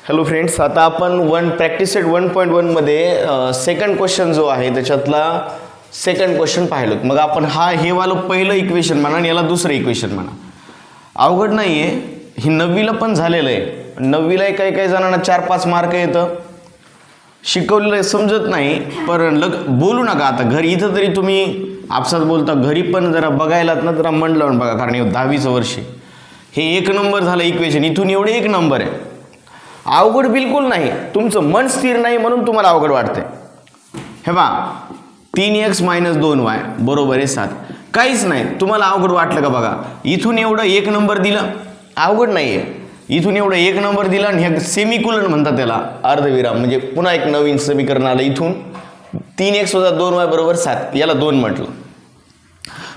Hello friends, आता आपण practice set 1.1 मध्ये सेकंड क्वेश्चन जो आहे त्याच्यातला सेकंड क्वेश्चन पाहिलो. मग आपण हे वालं पहिलं इक्वेशन म्हणा आणि याला दुसरं इक्वेशन म्हणा. अवघड नाही आहे, ही 9वीला पण झालेलं आहे. 9वीला काही काही जणांना 4-5 मार्क येतं, शिकवलेलं समजत नाही. पण बोलू नका आता घरी, इथं तरी तुम्ही आपसात बोलता, घरी पण जरा बघायलात ना, जरा मन लावून बघा. कारण हे 10वीचं वर्ष, हे 1 नंबर झालं इक्वेशन, इथून एवढे 1 नंबर आहे. अवघड बिलकुल नाही, तुमचं मन स्थिर नाही म्हणून तुम्हाला अवघड वाटतंय. हे बा 3x - 2y बरोबर आहे 7. काहीच नाही, तुम्हाला अवघड वाटलं का बघा. इथून एवढं 1 नंबर दिलं, अवघड नाही आहे. इथून एवढं 1 नंबर दिला आणि हे सेमिकोलन म्हणतात त्याला, अर्धविराम. म्हणजे पुन्हा एक नवीन समीकरण आलं. इथून 3x - 2y बरोबर 7, याला 2 म्हटलं.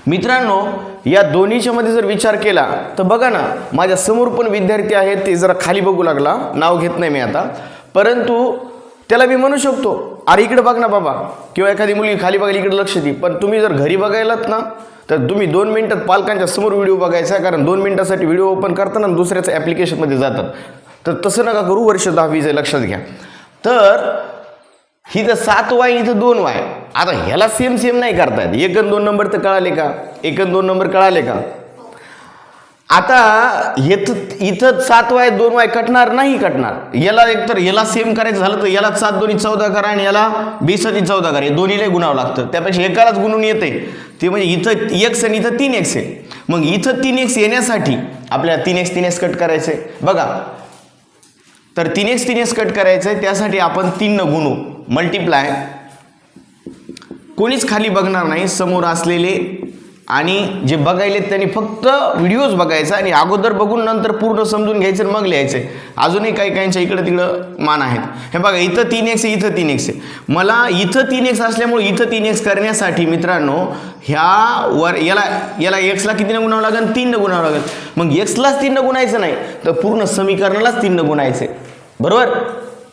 मित्रांनो, या दोन्हीच्या मध्ये जर विचार केला तर बघा ना, माझ्या समोर पण विद्यार्थी आहेत, ते जरा खाली बघू लागला, नाव घेत नाही मी आता, परंतु त्याला मी म्हणू शकतो, अरे इकडे बघ ना बाबा, किंवा एखादी मुलगी खाली बघायला इकडे लक्ष दे. पण तुम्ही जर घरी बघायलात ना, तर तुम्ही 2 मिनिटात पालकांच्या समोर व्हिडिओ बघायचा. कारण 2 मिनिटासाठी व्हिडिओ ओपन करताना दुसऱ्याच्या ॲप्लिकेशनमध्ये जातात. तर तसं नका करू, वर्ष 10वीचं लक्षात घ्या. तर ही तर 7y, इथं 2y. आता ह्याला सेम नाही करतायत. 1 आणि 2 नंबर तर कळाले का? 1 आणि 2 नंबर कळाले का? आता इथं 7y 2y कटणार नाही, कटणार. याला एकतर याला सेम करायचं झालं तर याला 7 2 14 करा आणि याला 20 आणि 14 करा. हे दोन्हीला गुणावं लागतं. त्यापेक्षा एकालाच गुणून येते ते, म्हणजे इथं x आणि इथं 3x आहे. मग इथं 3x येण्यासाठी आपल्याला 3x कट करायचंय बघा. तर 3x कट करायचंय, त्यासाठी आपण 3 न गुणू, मल्टिप्लाय. कोणीच खाली बघणार नाही, समोर असलेले आणि जे बघायले त्यांनी फक्त व्हिडिओज बघायचा आणि अगोदर बघून नंतर पूर्ण समजून घ्यायचं आणि मग लिहायचे. अजूनही काही काहींच्या इकडं तिकडं मान आहेत. हे बघा, इथं 3x आहे, इथं 3x आहे. मला इथं 3x असल्यामुळे इथं 3x करण्यासाठी मित्रांनो, याला x ला किती न गुणावं लागेल? 3 न गुणावं लागेल. मग x लाच 3 न गुणायचं नाही तर पूर्ण समीकरणालाच 3 न गुणायचे, बरोबर?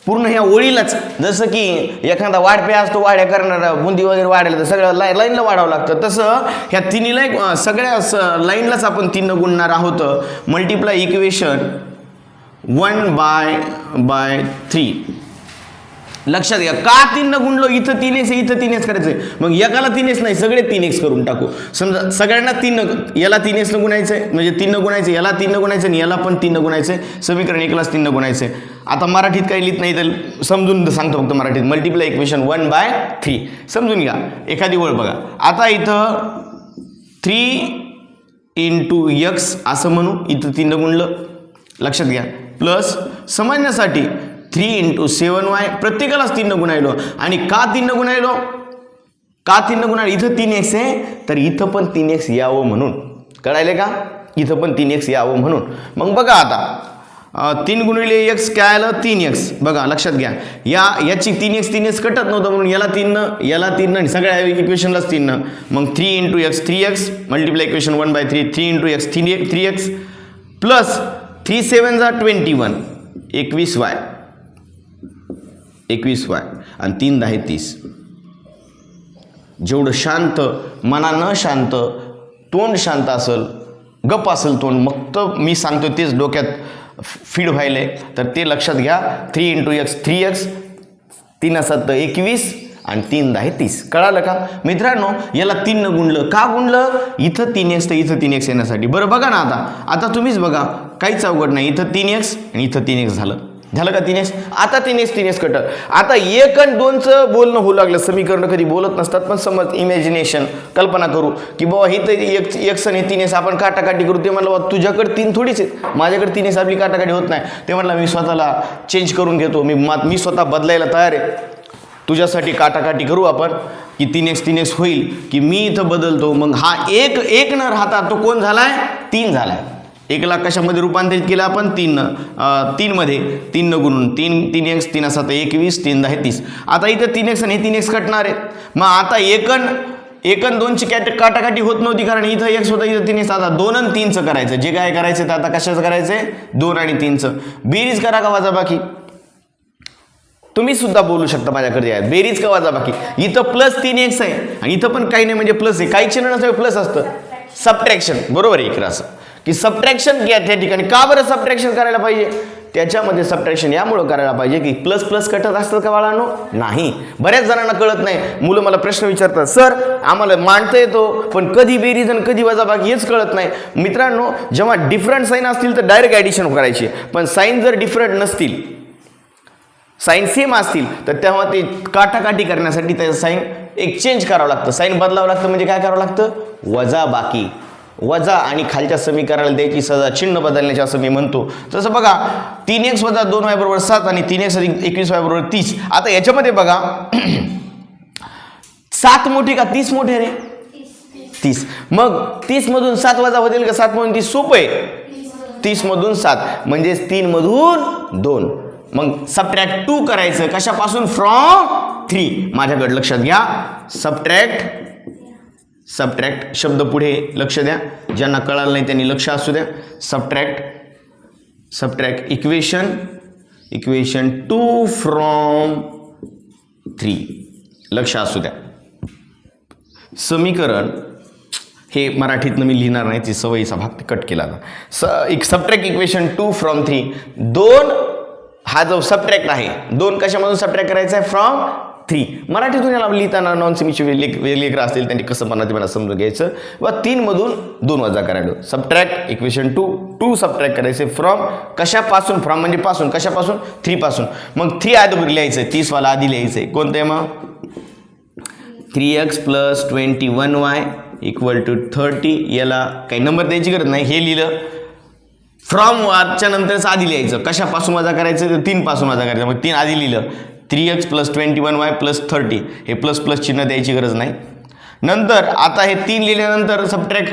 पूर्ण ह्या ओळीलाच. जसं की एखादा वाढप्या असतो, वाड्या करणारा, बुंदी वगैरे वाढायला तर सगळ्या लाईनला वाढावं लागतं. तसं ह्या तिन्हीला सगळ्या लाईनलाच आपण 3 न गुणणार आहोत. Multiply equation 1/3. लक्षात घ्या, का 3 न गुणलो? इथं 3x आहे, इथं 3x करायचंय. मग एकाला 3x नाही, सगळे 3x करून टाकू. समजा सगळ्यांना 3 याला 3x न गुणायचंय, म्हणजे 3 न गुणायचं, याला 3 न गुणायचं आणि याला पण 3 न गुणायचंय. समीकरण 1लाच 3 न गुणायचंय. आता मराठीत काही लिहित नाही तर समजून सांगतो फक्त मराठीत. मल्टिप्लाय इक्वेशन 1/3 समजून घ्या. एखादी ओळ बघा. आता इथं 3 × x असं म्हणू, इथं 3 न गुणलं, लक्षात घ्या. प्लस समजण्यासाठी 3 × 7y, प्रत्येकालाच 3 न गुणायलो. आणि का 3 न गुणायलो? का 3 न गुणायलो? इथं 3x आहे तर इथं पण 3x यावं म्हणून. कळायले का? इथं पण 3x यावं म्हणून. मग बघा आता 3 × x काय आलं? 3x. बघा लक्षात घ्या, याची 3x कटत नव्हतं म्हणून याला 3 न, याला 3 न आणि सगळ्या इक्वेशनलाच 3 न. मग 3 × x 3x, multiply equation 1/3. 3 × x 3x plus 3 7 21, 21y, 21y आणि 3 10 30. जेवढं शांत, मना न शांत, तोंड शांत असेल, गप असेल तोंड, मग तर मी सांगतो तेच डोक्यात फीड व्हायले, तर ते लक्षात घ्या. 3 × x 3x, 3 7 21 आणि 3 10 30. कळालं का मित्रांनो? याला 3 न गुणलं. का गुणलं? इथं 3x तर इथं 3x येण्यासाठी. बरं बघा ना, आता तुम्हीच बघा, काहीच अवघड नाही. इथं 3x आणि इथं 3x झालं का 3x? आता 3x कटर. आता 1 आणि 2चं बोलणं होऊ लागलं. समीकरण कधी बोलत नसतात, पण समज इमॅजिनेशन, कल्पना करू की बाबा हे तर x आणि 3x आपण काटाकाटी करू. ते म्हणलं बाबा तुझ्याकडे 3 थोडीच आहेत, माझ्याकडे 3x, आपली काटाकाटी होत नाही. ते म्हणलं मी स्वतःला चेंज करून घेतो, मी स्वतः बदलायला तयार आहे. तुझ्यासाठी काटाकाटी करू आपण की 3x होईल, की मी इथं बदलतो. मग हा एक न राहता तो कोण झालाय? 3 झालाय. 1ला कशामध्ये रूपांतरित केलं आपण? 3 मध्ये 3 न गुणून 3x 3 7 21 3 10 30. आता इथं 3x आणि 3x कटणार आहेत. मग आता 1 आणि 2ची काटाकाटी होत नव्हती, कारण इथं x होता, इथं 3x. आता 2 आणि 3चं करायचं. जे काय करायचं तर आता कशाचं करायचंय? 2 आणि 3चं. बेरीज करा का वजाबाकी? तुम्ही सुद्धा बोलू शकता माझ्याकडे आहे. बेरीज का वजाबाकी? इथं प्लस 3x आहे आणि इथं पण काही नाही, म्हणजे प्लस आहे. काही चिन्ह नसतं प्लस असतं. सबट्रॅक्शन बरोबर आहे. इकडे असं की सबट्रॅक्शन घ्या त्या ठिकाणी. का बरं सबट्रॅक्शन करायला पाहिजे? त्याच्यामध्ये सबट्रॅक्शन यामुळे करायला पाहिजे की प्लस प्लस कटत असतं का बाळांनो? नाही. बऱ्याच जणांना कळत नाही. मुलं मला प्रश्न विचारतात, सर आम्हाला मांडता येतो पण कधी बेरीज आणि कधी वजाबाकी हेच कळत नाही. मित्रांनो, जेव्हा डिफरंट साईन असतील तर डायरेक्ट ॲडिशन करायची, पण साईन जर डिफरंट नसतील, साईन सेम असतील तर तेव्हा ते काटाकाटी करण्यासाठी त्याचं साईन एक्सचेंज करावं लागतं. साईन बदलावं लागतं. म्हणजे काय करावं लागतं? वजाबाकी. वजा आणि खालच्या समीकरणाला द्यायची सजा चिन्ह बदलण्याची असं मी म्हणतो. तसं बघा 3x वजा 2y बरोबर 7 आणि 3x अधिक 21y बरोबर 30. आता याच्यामध्ये बघा 7 मोठी का 30 मोठे रे? 30. मग 30 मधून 7 वजा होतील का 7 मधून 30? सोपं आहे. 30 मधून 7 म्हणजे 3 मधून 2. मग सबट्रॅक्ट 2 करायचं कशापासून? फ्रॉम 3. माझ्याकडे लक्षात घ्या. सबट्रॅक्ट शब्द पुढे लक्ष द्या. ज्यांना कळालं नाही त्यांनी लक्ष असू द्या. Subtract equation 2 from 3. लक्ष असू द्या. समीकरण हे मराठीतनं मी लिहिणार नाही, ती सवयीचा भाग कट केला ना. Subtract equation 2 from 3. 2 हा जो सबट्रॅक्ट आहे, 2 कशामधून सबट्रॅक्ट करायचा आहे? फ्रॉम 3. मराठीतून याला लिहिताना नॉन सेमीचे लेकर असतील त्यांनी कसं मला समजून घ्यायचं. व 3 मधून 2 वजा करायला. सबट्रॅक्ट इक्वेशन 2 सबट्रॅक्ट करायचे फ्रॉम कशापासून? फ्रॉम म्हणजे पासून. कशापासून? 3 पासून. मग 3 आधी लिहायचं, 30 वाला आधी लिहायचं. कोणतं आहे मग? 3x + 21y = 30. याला काही नंबर द्यायची गरज नाही, हे लिहिलं. फ्रॉम वारच्या नंतरच आधी लिहायचं. कशापासून वजा करायचं? तर 3 पासून वजा करायचं. मग 3 आधी लिहिलं. 3x + 21y + 30. हे प्लस प्लस चिन्ह द्यायची गरज नाही. नंतर आता हे 3 लिहिल्यानंतर सबट्रॅक्ट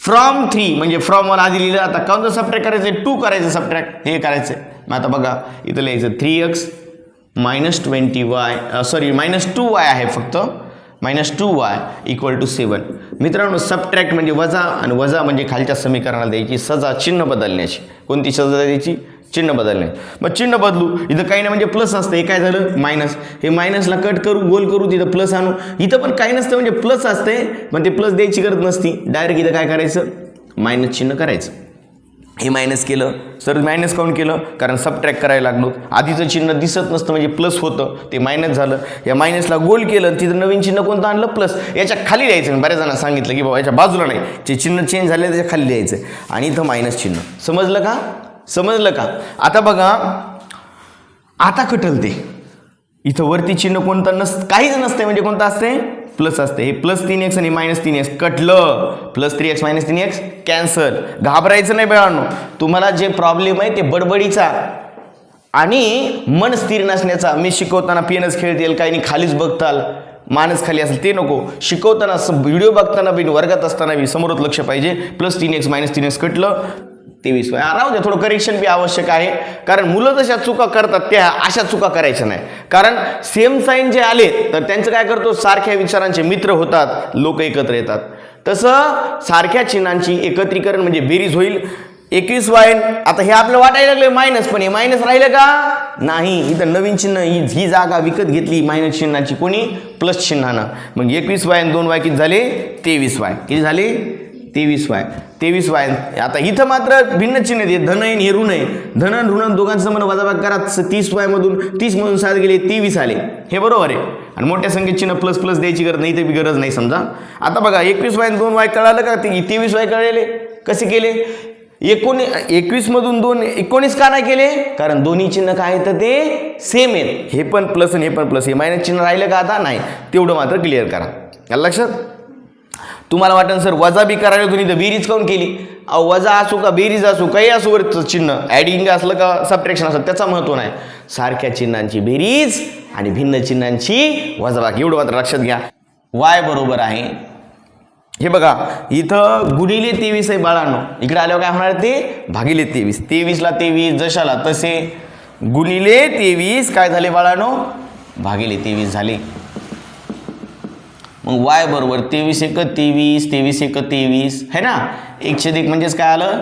फ्रॉम 3 म्हणजे फ्रॉम वर आधी लिहिलं. आता कोणतं सबट्रॅक्ट करायचं? 2 करायचं सबट्रॅक्ट. हे करायचं. मग आता बघा इथं लिहायचं 3x - 2y आहे फक्त. -2y = 7. मित्रांनो, सबट्रॅक्ट म्हणजे वजा आणि वजा म्हणजे खालच्या समीकरणाला द्यायची सजा चिन्ह बदलण्याची. कोणती सजा द्यायची? चिन्ह बदलणे. मग चिन्ह बदलू. इथं काही नाही म्हणजे प्लस असतं. हे काय झालं? मायनस. हे मायनसला कट करू, गोल करू, तिथं प्लस आणू. इथं पण काही नसतं म्हणजे प्लस असते, पण ते प्लस द्यायची गरज नसती. डायरेक्ट इथं काय करायचं? मायनस चिन्ह करायचं. हे मायनस केलं. सर मायनस काऊन केलं? कारण सबट्रॅक्ट करायला लागलो. आधीचं चिन्ह दिसत नसतं म्हणजे प्लस होतं, ते मायनस झालं. या मायनसला गोल केलं, तिथं नवीन चिन्ह कोणतं आणलं? प्लस. याच्या खाली लिहायचं. बऱ्याच जणांना सांगितलं की बाबा याच्या बाजूला नाही, जे चिन्ह चेंज झाले त्याच्या खाली लिहायचं आणि इथं मायनस चिन्ह. समजलं का? समजलं का? आता बघा, आता कटल ते. इथं वरती चिन्ह कोणतं काहीच नसते म्हणजे कोणतं असते? प्लस असते. हे +3x आणि -3x कटलं. +3x - 3x cancel. घाबरायचं नाही बाळांनो. तुम्हाला जे प्रॉब्लेम आहे ते बडबडीचा आणि मन स्थिर नसण्याचा. मी शिकवताना पेनच खेळतील, काही नाही खालीच बघताल, मानच खाली असेल ते नको. शिकवताना व्हिडिओ बघताना बी, वर्गात असताना बी समोरच लक्ष पाहिजे. +3x - 3x कटलं 23. राहू द्या, थोडं करेक्शन बी आवश्यक आहे. कारण मुलं जशा चुका करतात त्या अशा चुका करायच्या नाही. कारण सेम साईन जे आले तर त्यांचं काय करतो? सारख्या विचारांचे मित्र होतात, लोक एकत्र येतात. तसं सारख्या चिन्हांची एकत्रीकरण म्हणजे बेरीज होईल. 21y. आता हे आपलं वाटायला लागलं मायनस, पण हे मायनस राहिलं का? नाही. इथं नवीन चिन्ह, ही जागा विकत घेतली मायनस चिन्हाची. कोणी? प्लस चिन्हानं. मग 21y आणि 2y किती झाले? 23y. किती झाले? 23y. 23y. आता इथं मात्र भिन्न चिन्ह आहेत. धन आहे, हे ऋण आहे. धन आणि ऋण दोघांचं समान वजाबाकी करा. 30y मधून 30 मधून 7 गेले, 23 आले. हे बरोबर आहे. आणि मोठ्या संख्येत चिन्ह प्लस प्लस द्यायची गरज नाही, ते बी गरज नाही समजा. आता बघा 21y आणि 2y कळालं का? 23y कळले. कसे केले? 21 मधून 2 19 का नाही केले? कारण दोन्ही चिन्ह काय आहेत? ते सेम आहेत. हे पण प्लस आणि हे पण प्लस. हे मायनस चिन्ह राहिलं का? आता नाही. तेवढं मात्र क्लिअर करा. याला लक्षात. तुम्हाला वाटतं सर वजा बी करायला तुम्ही तर बेरीज काऊन केली? वजा असो का बेरीज असो, काही असो वरचं चिन्ह, ॲडिंग असलं का सबट्रॅक्शन असलं, त्याचा महत्त्व नाही. सारख्या चिन्हांची बेरीज आणि भिन्न चिन्हांची वजाबाकी, एवढं मात्र लक्षात घ्या. y बरोबर आहे, हे बघा इथं गुणिले 23 आहे बाळांनो. इकडे आल्यावर काय होणार? ते भागिले 23. 23ला 23 जशाला तसे, गुणिले 23 काय झाले बाळांनो? भागिले 23 झाले. मग y बरोबर 23 × 23, 23 × 23 है ना. 1/1 म्हणजेच काय आलं?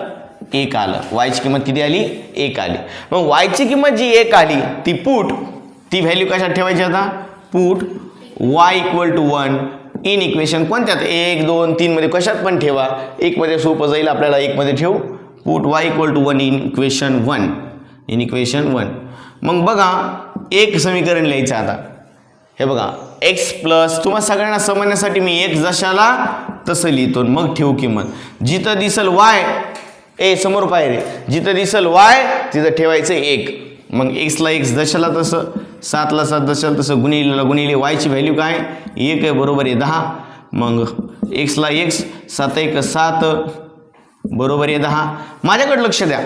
1 आलं. y ची किंमत किती आली? 1 आली. मग y ची किंमत जी 1 आली ती पुट, ती व्हॅल्यू कशात ठेवायची? आता पुट y = 1, इन इक्वेशन कोणत्यात 1 2 3 मध्ये कशात पण ठेवा, 1 मध्ये सोपं जाईल आपल्याला, 1 मध्ये ठेवू, put y = 1 in equation 1, in equation 1. मग बघा एक समीकरण लिहायचं आता. हे बघा x प्लस, तुम्हाला सगळ्यांना समजण्यासाठी मी x जशाला तसं लिहितो, मग ठेवू किंमत. जिथं दिसल y, समोर पाय रे, जिथं दिसल y तिथं ठेवायचं 1. मग x ला x जशाला तसं, 7 ला 7 जशाला तसं, गुणिलेला गुणिले, y ची व्हॅल्यू काय 1 आहे, बरोबर आहे 10. मग x ला x, 7 1 7 बरोबर आहे 10. माझ्याकडे लक्ष द्या,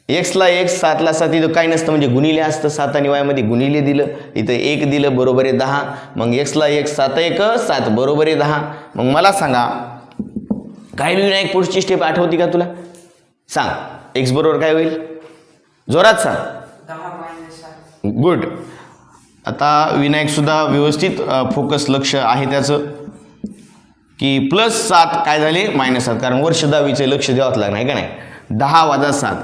x ला x, 7 ला 7, इथं काय नसतं म्हणजे गुणिले असतं, 7 आणि y मध्ये गुणिले दिलं, इथं 1 दिलं, बरोबर आहे 10. मग x ला x, 7 1 7 बरोबर आहे 10. मग मला सांगा काय विनायक पुढची स्टेप आठवती का तुला? सांग x बरोबर काय होईल, जोरात सांग. गुड. आता विनायक सुद्धा व्यवस्थित फोकस लक्ष आहे त्याचं की +7 काय झाले -7, कारण वर्ष 10वीचे लक्ष द्यावंच लागणार आहे का नाही. 10 - 7,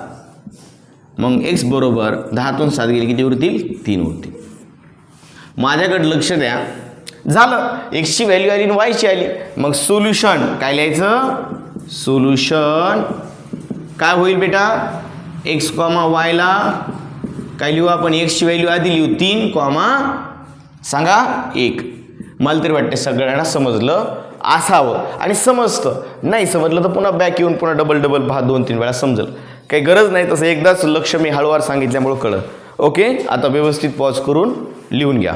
मग x बरोबर 10 तून 7 गेले किती उरतील, 3 उरतील. माझ्याकडे लक्ष द्या, झालं x ची व्हॅल्यू आली आणि y ची आली. मग सोल्युशन काय लिहायचं, सोल्युशन काय होईल बेटा, x, y ला काय लिहू आपण, x ची व्हॅल्यू आधी लिहू 3, सांगा 1. मला तरी वाटते सगळ्यांना समजलं असावं, आणि समजतं. नाही समजलं तर पुन्हा बॅक येऊन पुन्हा डबल पहा, 2-3 वेळा समजेल, काही गरज नाही. तसं एकदाच लक्ष मी हळूवार सांगितल्यामुळं कळलं. ओके, आता व्यवस्थित पॉज करून लिहून घ्या.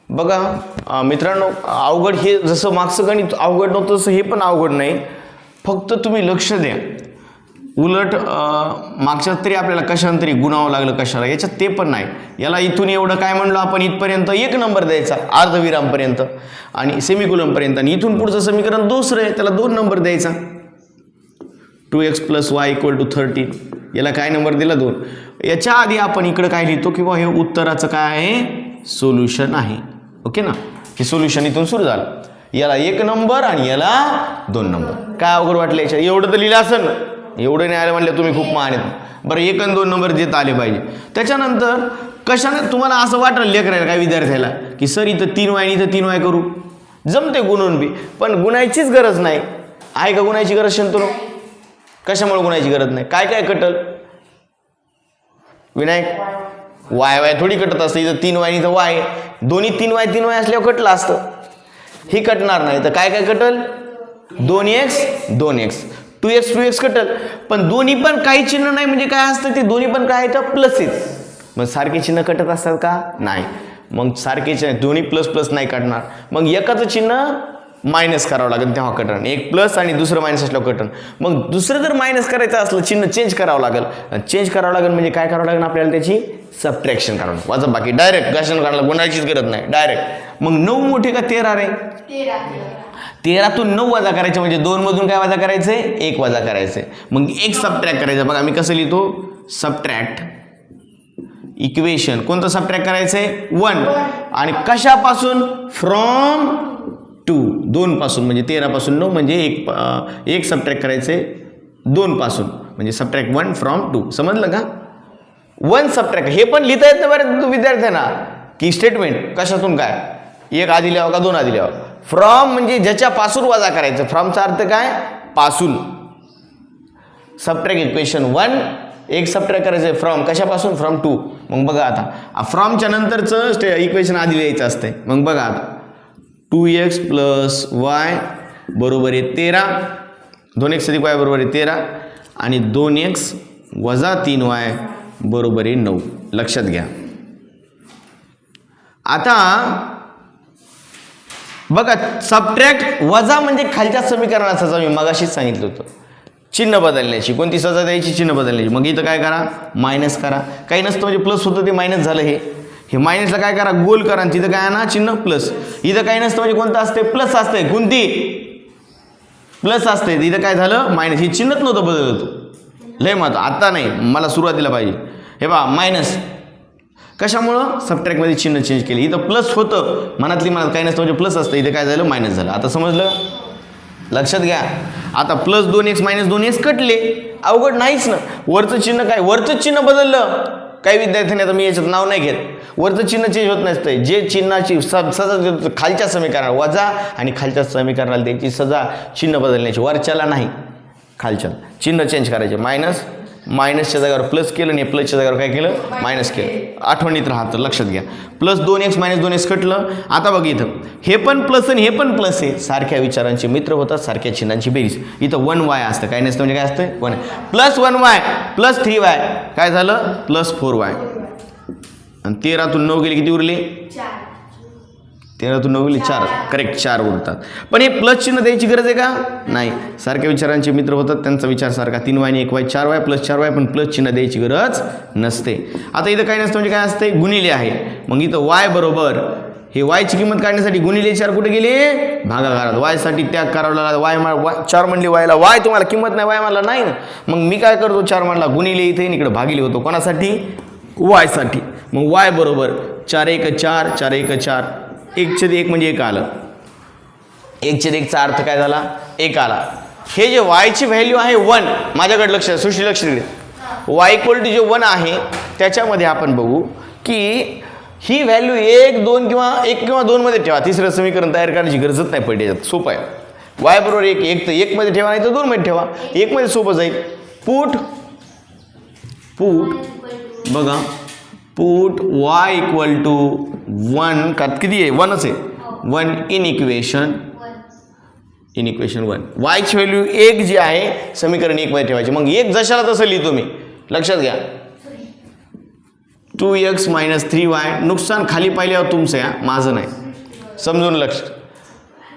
बघा मित्रांनो, अवघड हे जसं मागचं गणित अवघड नव्हतं तसं हे पण अवघड नाही, फक्त तुम्ही लक्ष द्या. उलट मागच्यात तरी आपल्याला कशानं तरी गुणावं लागलं, कशाला, याच्यात ते पण नाही. याला इथून एवढं काय म्हणलो आपण, इथपर्यंत 1 नंबर द्यायचा, अर्धविरामपर्यंत आणि सेमिकोलनपर्यंत, आणि इथून पुढचं समीकरण दुसरं आहे, त्याला 2 नंबर द्यायचा. 2x + y = 13, याला काय नंबर दिला, 2. याच्या आधी आपण इकडं काय लिहितो की हे उत्तराचं काय आहे, सोल्युशन आहे. ओके ना, हे सोल्युशन इथून सुरू झालं. याला 1 नंबर आणि याला 2 नंबर. काय अवघड वाटलं याच्या, एवढं तर लिहिलं असेल ना, एवढं नाही आलं म्हणलं तुम्ही खूप महान आहेत. बरं 1 आणि 2 नंबर देत आले पाहिजे. त्याच्यानंतर कशाने तुम्हाला असं वाटलं लेकरायला, काय विद्यार्थ्याला, की सर इथं 3y आणि इथं 3y करू, जमते गुणून बी, पण गुणायचीच गरज नाही. आहे का गुणायची गरज शंतनू? कशामुळे गुणायची गरज नाही? काय काय कटल विनायक? y थोडी कटत असतं. इथं 3y आणि इथं y, दोन्ही 3y असल्यावर कटलं असतं. ही कटणार नाही तर काय काय कटल, 2x 2x, 2x कटल. पण दोन्ही पण काही चिन्ह नाही म्हणजे काय असतं, ते दोन्ही पण काय तर प्लस आहेत. मग सारखे चिन्ह कटत असतात का? नाही. मग सारखे चिन्ह दोन्ही प्लस नाही कटणार. मग एकाचं चिन्ह मायनस करावं लागेल तेव्हा कटन, एक प्लस आणि दुसरं मायनस असल्यावर कटन. मग दुसरं जर मायनस करायचं असलं चिन्ह चेंज करावं लागेल. चेंज करावं लागेल म्हणजे काय करावं लागेल आपल्याला, त्याची सबट्रॅक्शन करावं लागेल. वाचा बाकी डायरेक्ट घासन काढायला गुणायचीच गरज नाही, डायरेक्ट. मग 9 मोठे का 13 रे? 13तून 9 वजा करायचे म्हणजे 2 मधून काय वजा करायचंय, 1 वजा करायचंय. मग 1 सबट्रॅक्ट करायचं. बघा मी कसं लिहितो, सबट्रॅक्ट इक्वेशन. कोणतं सबट्रॅक्ट करायचंय, 1. आणि कशापासून, फ्रॉम 2, 2 पासून, म्हणजे 13 पासून 9 म्हणजे 1 सबट्रॅक्ट करायचंय 2 पासून, म्हणजे सबट्रॅक्ट 1 फ्रॉम 2. समजलं का? 1 सबट्रॅक्ट. हे पण लिहिता येत नाही बरं विद्यार्थ्यांना, की स्टेटमेंट कशातून काय, 1 आधी लिहावं का 2 आधी लिहावं. फ्रॉम म्हणजे ज्याच्यापासून वजा करायचं. फ्रॉमचा अर्थ काय, पासून. सबट्रॅक्ट इक्वेशन 1, 1 सबट्रॅक्ट करायचं फ्रॉम कशापासून, फ्रॉम 2. मग बघा आता फ्रॉमच्या नंतरचं इक्वेशन आधी लिहायचं असते. मग बघा आता 2x + y बरोबर आहे 13, 2x + y बरोबर आहे 13 आणि 2x - 3y बरोबर आहे 9. लक्षात घ्या. आता बघा सबट्रॅक्ट वजा म्हणजे खालच्या समीकरणाचा सजा, मी मगाशीच सांगितलं होतं, चिन्ह बदलण्याची. कोणती सजा द्यायची, चिन्ह बदलण्याची. मग इथं काय करा, मायनस करा. काही नसतं म्हणजे प्लस होतं ते मायनस झालं. हे मायनसला काय करा, गोल करा, तिथं काय ना चिन्ह प्लस. इथं काही नसतं म्हणजे कोणतं असते, प्लस असते. कोणती प्लस असते, इथं काय झालं मायनस. हे चिन्हच नव्हतं बदललं होतं, लय महत्व. आता नाही, मला सुरुवातीला पाहिजे. हे बा मायनस कशामुळं, सबट्रॅक्टमध्ये चिन्ह चेंज केले. इथं प्लस होतं, मनातली मनात काही नसतं म्हणजे प्लस असतं, इथं काय झालं मायनस झालं. आता समजलं, लक्षात घ्या. आता +2x - 2x कटले, अवघड नाहीच ना. वरचं चिन्ह काय, वरचं चिन्ह बदललं काही विद्यार्थ्यांनी, आता मी याच्यात नाव नाही घेत, वरचं चिन्ह चेंज होत नसतं. जे चिन्हाची सजा खालच्या समीकरणाला वजा आणि खालच्या समीकरणाला त्याची सजा चिन्ह बदलण्याची, वरच्याला नाही खालच्या चिन्ह चेंज करायचे. मायनस मायनसच्या जागेवर प्लस केलं आणि प्लसच्या जागेवर काय केलं मायनस केलं. आठवणीत राहतं, लक्षात घ्या. प्लस 2x मायनस 2x कटलं. आता बघ इथं हे पण प्लस आणि हे पण प्लस आहे, सारख्या विचारांचे मित्र होतात, सारख्या चिन्हांची बेरीज. इथं 1y असतं, काय नसतं म्हणजे काय असतं 1 प्लस 1y प्लस 3y काय झालं प्लस 4y. आणि 13तून 9 गेले किती उरले 13तून 9 गेले 4, करेक्ट 4 उरतात. पण हे प्लस चिन्ह द्यायची गरज आहे का नाही, सारख्या विचारांचे मित्र होतात त्यांचा विचार सारखा. 3y आणि 1y 4y प्लस 4y, पण प्लस चिन्ह द्यायची गरज नसते. आता इथं काय नसतं म्हणजे काय असते गुणिले आहे. मग इथं y बरोबर हे y ची किंमत काढण्यासाठी गुणिले 4 कुठे गेले भागाकारात. y साठी त्याग करावा लागला. y 4 म्हणले y ला, y तुम्हाला किंमत नाही y मला नाही ना. मग मी काय करतो 4 म्हणला गुणिले इथे इकडे भागिले होतो कोणासाठी y साठी. मग y बरोबर 4 1 4 4 1 4 1/1 म्हणजे 1 आलं. 1/1चा अर्थ काय झाला 1 आला. हे जे y ची व्हॅल्यू आहे 1, माझ्याकडे लक्ष सृष्टी लक्ष दिले, y इक्वल टू जे 1 आहे त्याच्यामध्ये आपण बघू की ही व्हॅल्यू 1 2 किंवा 1 किंवा 2 मध्ये ठेवा. तिसरं समीकरण तयार करण्याची गरजच नाही पडली, याच्यात सोपं आहे. y बरोबर 1 1 तर 1 मध्ये ठेवा, नाही तर 2 मध्ये ठेवा. 1 मध्ये सोपं जाईल. पुट बघा पुट y इक्वल टू 1 का किती आहे 1च आहे 1 इन इक्वेशन 1. y ची व्हॅल्यू 1 जी आहे समीकरण 1 मध्ये ठेवायची. मग 1 जशाला तसं लिहितो मी, लक्षात घ्या. 2x मायनस 3y, नुकसान खाली पाहिल्यावर तुमचं या माझं नाही, समजून लक्ष.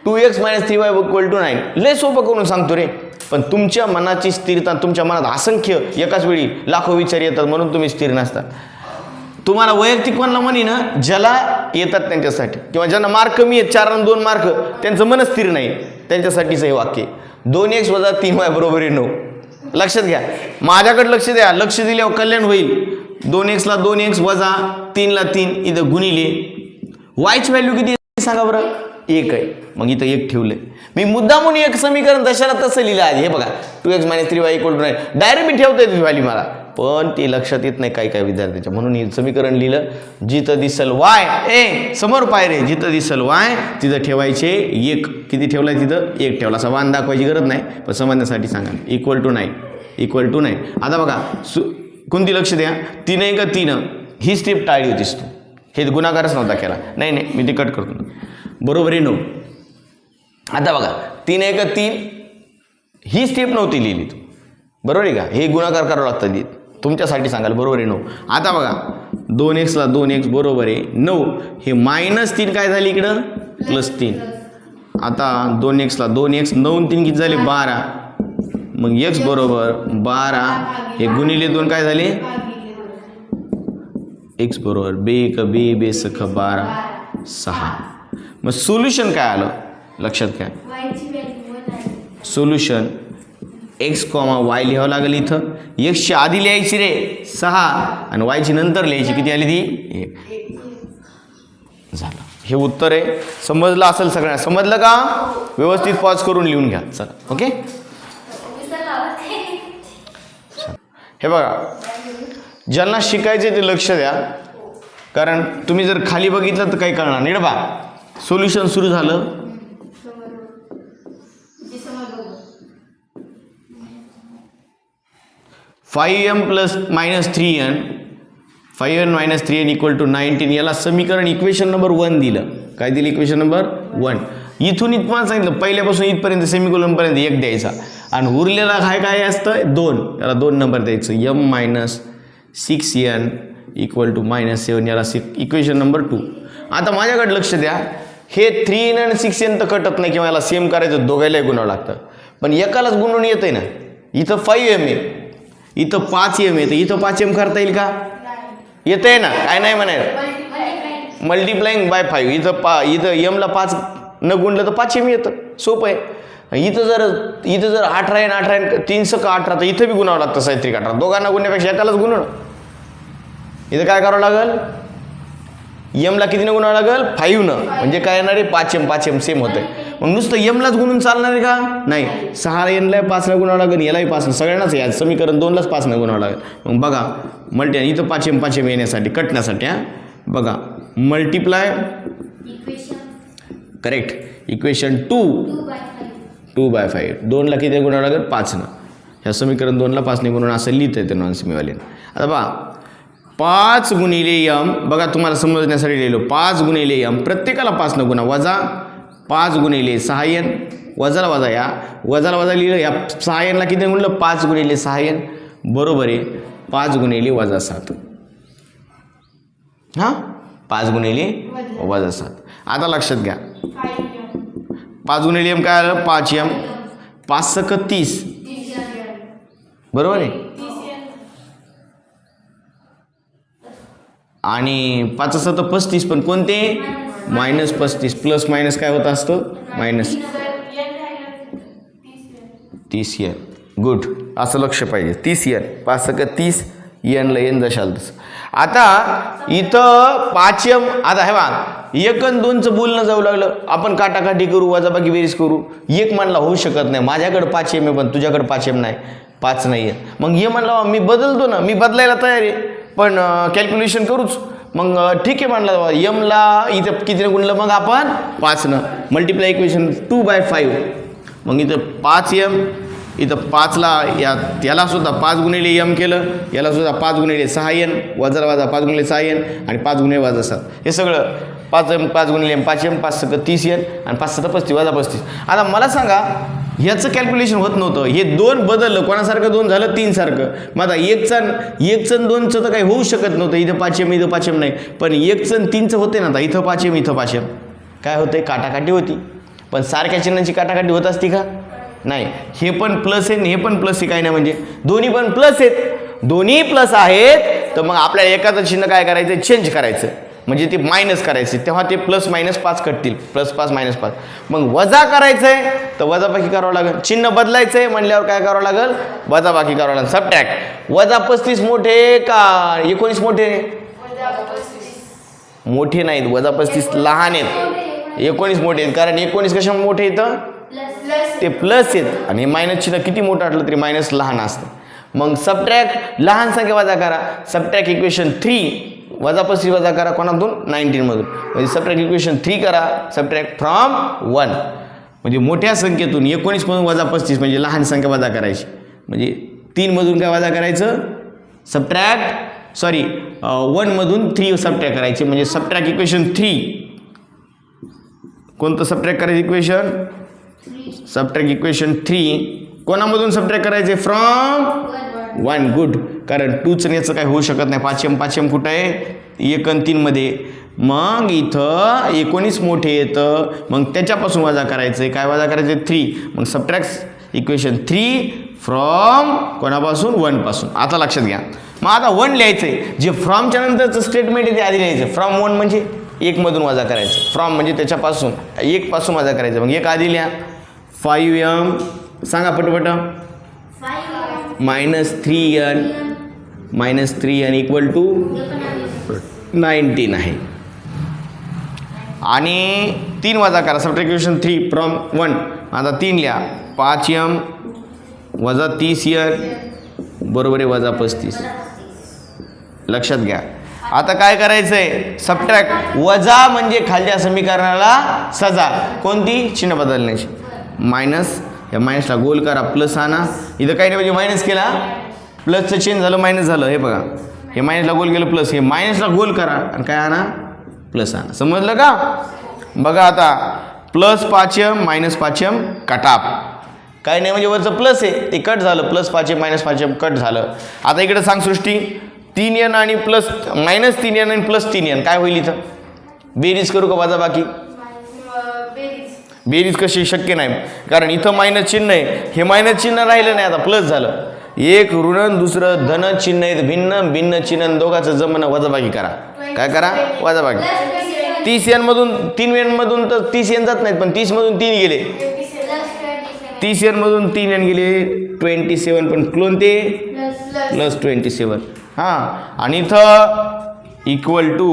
2x minus 3y equal to 9. लय सोपं करून सांगतो रे, पण तुमच्या मनाची स्थिरता, तुमच्या मनात असंख्य एकाच वेळी लाखो विचार येतात म्हणून तुम्ही स्थिर नसता. तुम्हाला वैयक्तिक म्हणलं म्हणी ना ज्याला येतात त्यांच्यासाठी, किंवा ज्यांना मार्क कमी आहेत 4 आणि 2 मार्क, त्यांचं मन स्थिर नाही, त्यांच्यासाठीच हे वाक्य. 2x वजा 3y बरोबर आहे 9. लक्षात घ्या, माझ्याकडे लक्ष द्या, लक्ष दिल्यावर कल्याण होईल. 2x ला 2x वजा 3 ला 3, इथं गुणिले y ची व्हॅल्यू किती आहे सांगा बरं 1 आहे. मग इथं 1 ठेवलंय मी मुद्दामून. एक समीकरण तशाला तसं लिहिलं आहे. हे बघा 2x minus 3y equal to 9 direct मी ठेवता येते व्हॅल्यू मला, पण ते लक्षात येत नाही काही विद्यार्थ्यांच्या, म्हणून हे समीकरण लिहिलं. जिथं दिसल y समोर पाय रे, जिथं दिसल y तिथं ठेवायचे 1. किती ठेवलाय तिथं 1 ठेवला. असा वान दाखवायची गरज नाही, पण समजण्यासाठी सांगा. इक्वल टू 9 आता बघा कोणती लक्ष द्या, 3 1 3 ही स्टेप टाळली होतीस तू, हे गुणाकारच नव्हता केला. नाही मी ते कट करतो, बरोबर आहे 9. आता बघा 3 1 3 ही स्टेप नव्हती लिहिली तू, बरोबर आहे का, हे गुणाकार करावं लागतं लिहित, तुमच्यासाठी सांगाल, बरोबर आहे 9. आता बघा 2x ला 2x बरोबर आहे 9, हे मायनस 3 काय झाली इकडं प्लस 3. आता 2x ला 2x 9 3 किती झाले 12, मग x बरोबर 12, हे गुणिले 2 काय झाले x बरोबर बे सख 12 6. मग सोल्युशन काय आलं लक्षात घ्या. सोल्युशन x, y लिहावं लागेल. इथं x ची आधी लिहायची रे 6 आणि y ची नंतर लिहायची, किती आली ती 1 झालं. हे उत्तर आहे. समजलं असेल सगळ्यांना, समजलं का, व्यवस्थित पॉज करून लिहून घ्या. चला ओके. हे बघा ज्यांना शिकायचे ते लक्ष द्या, कारण तुम्ही जर खाली बघितलं तर काही कळणार नाही. बा सोल्युशन सुरू झालं. (5m + -3n) 5n - 3n equal to 19. याला समीकरण इक्वेशन नंबर 1 दिलं. काय दिलं इक्वेशन नंबर 1. इथून इथपर्यंत सांगितलं, पहिल्यापासून इथपर्यंत सेमीकोलनपर्यंत 1 द्यायचा आणि उरलेला काय असतं 2, याला 2 नंबर द्यायचं. m - 6n इक्वल टू -7, याला इक्वेशन नंबर 2. आता माझ्याकडे लक्ष द्या, हे 3n आणि 6n तर कटत नाही, किंवा याला सेम करायचं, दोघायलाही गुणावं लागतं, पण एकालाच गुणून येतंय ना. इथं 5m आहे, इथं 5m आहे, तर इथं 5m करता येईल का, येतंय ना, काय नाही म्हणायचं, मल्टिप्लाइंग बाय 5. इथं m ला 5 न गुणलं तर 5m येतं, सोपं आहे. इथं जर 18 आहे 18 3 सक 18, तर इथं बी गुणावं लागतं 3 18, दोघांना गुणण्यापेक्षा एकालाच गुणवणं. इथं काय करावं लागेल, m ला कितीनं गुणावं लागेल 5 न, म्हणजे काय येणार आहे 5m सेम होतंय. मग नुसतं एमलाच गुणून चालणार आहे का? नाही, 6 एनला 5 गुणावं लागेल, यालाही 5, सगळ्यांनाच या समीकरण 2लाच 5 गुणावं लागेल. मग बघा मल्टी इथं 5 येण्यासाठी कटण्यासाठी बघा मल्टिप्लाय करेक्ट इक्वेशन 2/5 2ला किती गुणावं लागेल? 5 ह्या समीकरण 2ला 5 गुणून असं लिहिता येतं नॉन सेमीवाले. आता बघा 5 गुणिले एम, बघा तुम्हाला समजण्यासाठी लिहिलो 5 गुणिले एम, प्रत्येकाला 5 गुणा वजा 5 गुणिले 6n, वजाला वजा या वजाला वजा लिहिलं, या 6nला किती गुणलं? 5 गुणिले 6n बरोबर आहे 5 गुणिले वजा 7. हां 5 गुणिले वजा 7. आता लक्षात घ्या 5 गुणिले एम काय आलं? 5m, 5 × 30 बरोबर आहे. आणि 5 × 7 35, पण कोणते? -35. प्लस मायनस काय होत असतं? Minus 30n. गुड, असं लक्ष पाहिजे. 30n 5 × 30 n ला n दशाल तसं. आता इथं 5m, आता हे बघा 1 आणि 2चं बोलणं जाऊ लागलं, आपण काटाकाटी करू, वजाबाकी बेरीज करू. 1 म्हणला होऊ शकत नाही, माझ्याकडे 5m आहे पण तुझ्याकडे 5m नाही, 5 नाही आहे. मग हे म्हणला मी बदलतो ना, मी बदलायला तयार आहे पण कॅल्क्युलेशन करूच. मग ठीक आहे म्हणलं एमला इथं कितीने गुणलं? मग आपण 5 मल्टिप्लाय इक्वेशन 2/5. मग इथं 5m, इथं 5ला याला सुद्धा 5 गुणिले m केलं, याला सुद्धा 5 गुणिले 6n, वजा वजा 5 गुणिले 6n आणि 5 गुणिले वजा 7. हे सगळं 5 गुणिले m 5m, 5 × 30n आणि 5 × 7 35 वजा 35. आता मला सांगा ह्याचं कॅल्क्युलेशन होत नव्हतं, हे 2 बदललं, कोणासारखं 2 झालं? 3 सारखं. मग आता 1चं आणि 2चं तर काही होऊ शकत नव्हतं, इथं 5m इथं 5m नाही, पण 1चं आणि 3चं होते ना. आता इथं 5m इथं 5m काय होते? काटाकाटी होती. पण सारख्या चिन्हांची काटाकाटी होत असती का? नाही. हे पण प्लस आहे, हे पण प्लस आहे, काय नाही म्हणजे दोन्ही पण प्लस आहेत. दोन्ही प्लस आहेत तर मग आपल्याला एकाचं चिन्ह काय करायचं? चेंज करायचं, म्हणजे ते मायनस करायचे, तेव्हा ते +-5 कटतील. +5 -5. मग वजा करायचं आहे तर वजाबाकी करावं लागेल. चिन्ह बदलायचं आहे म्हणल्यावर काय करावं लागेल? वजाबाकी करावं लागेल. सबट्रॅक्ट. वजा 35 मोठे का 19 मोठे? मोठे नाहीत, वजा 35 लहान आहेत, 19 मोठे आहेत. कारण 19 कशामुळे मोठे येतं? ते प्लस आहेत आणि मायनस चिन्ह किती मोठं असलं तरी मायनस लहान असतं. मग सबट्रॅक्ट लहान संख्या वजा करा. सबट्रॅक्ट इक्वेशन 3 वजा 35 वजा करा कोणातून? 19 मधून. म्हणजे सबट्रॅक्ट इक्वेशन 3 करा. सबट्रॅक्ट फ्रॉम 1, म्हणजे मोठ्या संख्येतून 19 मधून वजा 35 म्हणजे लहान संख्या वजा करायची. म्हणजे 3 मधून काय वजा करायचं? सबट्रॅक्ट 1 मधून 3 सबट्रॅक्ट करायचे. म्हणजे सबट्रॅक्ट इक्वेशन 3. कोणतं सबट्रॅक्ट करायचं इक्वेशन? सबट्रॅक्ट इक्वेशन 3 कोणामधून सबट्रॅक्ट करायचे? फ्रॉम 1. गुड, कारण 2चं याचं काय होऊ शकत नाही. 5m कुठं आहे? 1 आणि 3 मध्ये. मग इथं 19 मोठे येतं, मग त्याच्यापासून वजा करायचं. काय वजा करायचं? 3. मग सबट्रॅक्ट इक्वेशन 3 फ्रॉम कोणापासून? 1 पासून. आता लक्षात घ्या. मग आता 1 लिहायचं आहे, जे फ्रॉमच्या नंतरचं स्टेटमेंट आहे ते आधी लिहायचं. फ्रॉम 1 म्हणजे 1 मधून वजा करायचं. फ्रॉम म्हणजे त्याच्यापासून 1 पासून वजा करायचं. मग 1 आधी लिहा. 5m सांगा पटपट. -3n इक्वल टू 19 आहे. आणि 3 वजा करा. Subtract equation 3 from 1. आता 3 लिहा. 5m वजा 30n बरोबर आहे वजा 35. लक्षात घ्या. आता काय करायचं आहे? सबट्रॅक्ट. वजा म्हणजे खालच्या समीकरणाला सजा. कोणती? चिन्ह बदलण्याची. मायनस, या मायनसला गोल करा, प्लस आणा. इथं काही नाही म्हणजे मायनस केला, प्लसचं चेंज झालं, मायनस झालं. हे बघा, हे मायनसला गोल केलं प्लस, हे मायनसला गोल करा आणि काय आणा? प्लस आणा. समजलं का? बघा आता +5m -5m कटाप. काय नाही म्हणजे वरचं प्लस आहे ते कट झालं, +5m -5m कट झालं. आता इकडे सांग सृष्टी, 3n आणि -3n आणि +3n काय होईल? इथं बेरीज करू का वजा बाकी? बेरीज कशी? शक्य नाही, कारण इथं मायनस चिन्ह आहे, हे मायनस चिन्ह राहिलं नाही, आता प्लस झालं. एक ऋण दुसरं धन चिन्ह आहेत, भिन्न चिन्ह, दोघांचं जमणं वजाबाकी करा. काय करा? वजाबाकी. 30n मधून 3n मधून तर 30n जात नाहीत, पण 30 मधून 3 गेले, 30n मधून 3n गेले 27, पण क्लोन ते +27. हां, आणि इथं इक्वल टू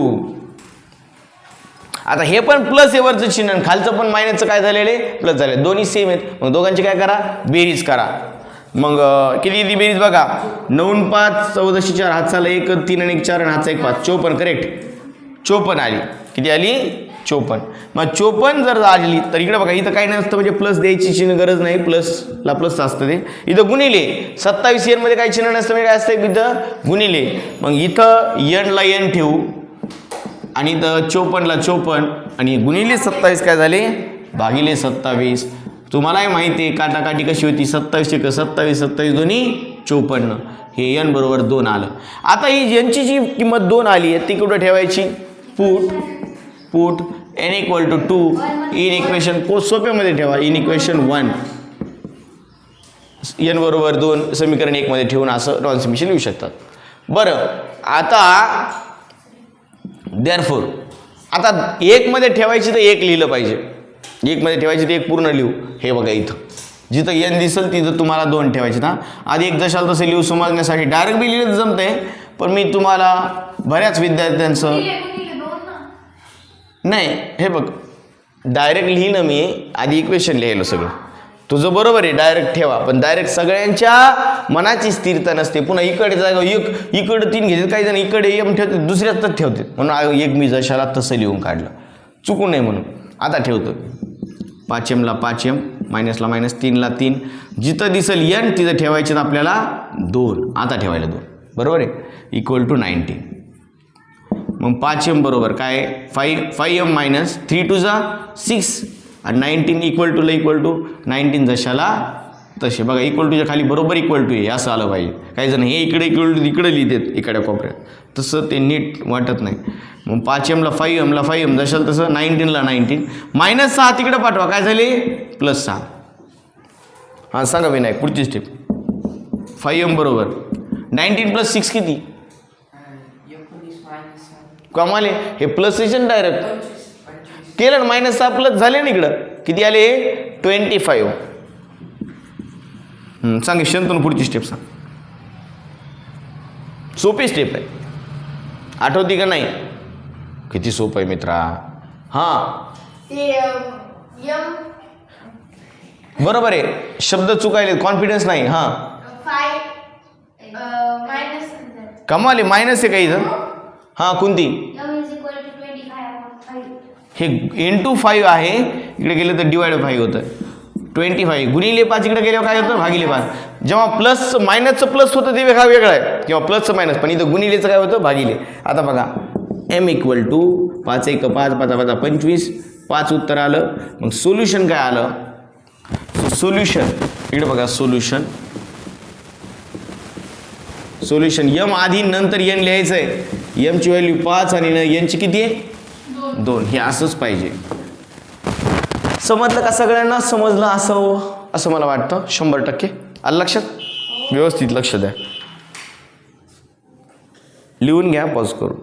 आता हे पण प्लस आहे वरचं चिन्ह आणि खालचं पण मायनसचं काय झालेलं आहे प्लस झाले, दोन्ही सेम आहेत. मग दोघांची काय करा बेरीज करा. मग किती ती बेरीज बघा, 9 5 14 4 हातचाला 1 3 आणि 1 4 आणि हातचा 1 5 54 करेक्ट 54 आली. किती आली 54. मग 54 जर आली तर इकडे बघा इथं काही नसतं म्हणजे प्लस द्यायची चिन्ह गरज नाही, प्लसला प्लस असतं ते. इथं गुणिले 27 एन मध्ये काही चिन्ह नसतं म्हणजे काय असतं इथं गुणिले. मग इथं एनला एन ठेवू आणि इथं 54ला 54 आणि गुणिले 27 काय झाले भागिले 27. तुम्हालाही माहिती आहे काटाकाटी कशी होती 27 1 27 27 दोन्ही 54. हे एन बरोबर 2 आलं. आता ही यांची जी किंमत 2 आली आहे ती कुठं ठेवायची पुट n = 2 इन इक्वेशन सोप्यामध्ये ठेवा इन इक्वेशन 1 n बरोबर 2 समीकरण 1 मध्ये ठेवून असं ट्रान्सफॉर्मेशन लिहू शकतात. बरं आता देअरफॉर आता 1 मध्ये ठेवायची तर 1 लिहिलं पाहिजे, 1 मध्ये ठेवायची तर 1 पूर्ण लिहू. हे बघा इथं जिथं n दिसेल तिथं तुम्हाला 2 ठेवायचे ना. आधी 1 जशाल तसं लिहू समजण्यासाठी डायरेक्ट बी लिहिलं जमतंय, पण मी तुम्हाला बऱ्याच विद्यार्थ्यांचं नाही हे बघ डायरेक्ट लिहिलं मी आधी इक्वेशन लिहिलं सगळं तुझं बरोबर आहे डायरेक्ट ठेवा, पण डायरेक्ट सगळ्यांच्या मनाची स्थिरता नसते. पुन्हा इकडे जागा इकडे 3 घेतात, काही जण इकडे m ठेवतात दुसऱ्यातच ठेवतात, म्हणून 1 मी जशाला तसं लिहून काढलं चुकू नये म्हणून. आता ठेवतो 5mला 5m मायनसला मायनस 3ला 3 जिथं दिसेल n तिथं ठेवायचे आपल्याला 2. आता ठेवायला 2 बरोबर आहे = 90. मग 5m बरोबर काय 5m मायनस 3 2 6 आणि 19 = 19 जशाला तसे. बघा =च्या खाली बरोबर = आहे असं आलं पाहिजे. काही जण हे इकडे इकडे लिहितात इकडे कोपऱ्यात, तसं ते नीट वाटत नाही. मग 5mला 5mला 5m जशाला तसं 19ला 19 -6 तिकडे पाठवा काय झाले +6. हां सांगा विनायक पुढची स्टेप. 5m बरोबर 19 + 6 किती कमाले हे प्लस येशन डायरेक्ट केलं -6 प्लस झाले ना इकडं किती आले 25. सांग शंतनू पुढची स्टेप सांग. सोपी स्टेप आहे आठवती का नाही, किती सोपं आहे मित्रा. हां बरोबर आहे शब्द चुकायले कॉन्फिडन्स नाही. हां कमाले मायनस आहे काही जण. हां कोणती हे × 5 आहे इकडे गेलं तर /5 होतं 25 गुणिले 5 इकडे गेल्यावर काय होतं भागिले 5. जेव्हा प्लस मायनसचं प्लस होतं ते वेगळं आहे किंवा प्लसचं मायनस, पण इथं गुणिलेचं काय होतं भागिले. आता बघा m = 5 1 5 5 5 25 5 उत्तर आलं. मग सोल्युशन काय आलं सोल्युशन इकडे बघा सोल्युशन m आधी नंतर n लिहायचं आहे. m ची व्हॅल्यू 5 आणि n ची किती आहे 2. हे असंच पाहिजे. समजलं का सगळ्यांना समजलं असं मला वाटतं 100%. आलं लक्षात, व्यवस्थित लक्ष द्या, लिहून घ्या पॉज करून.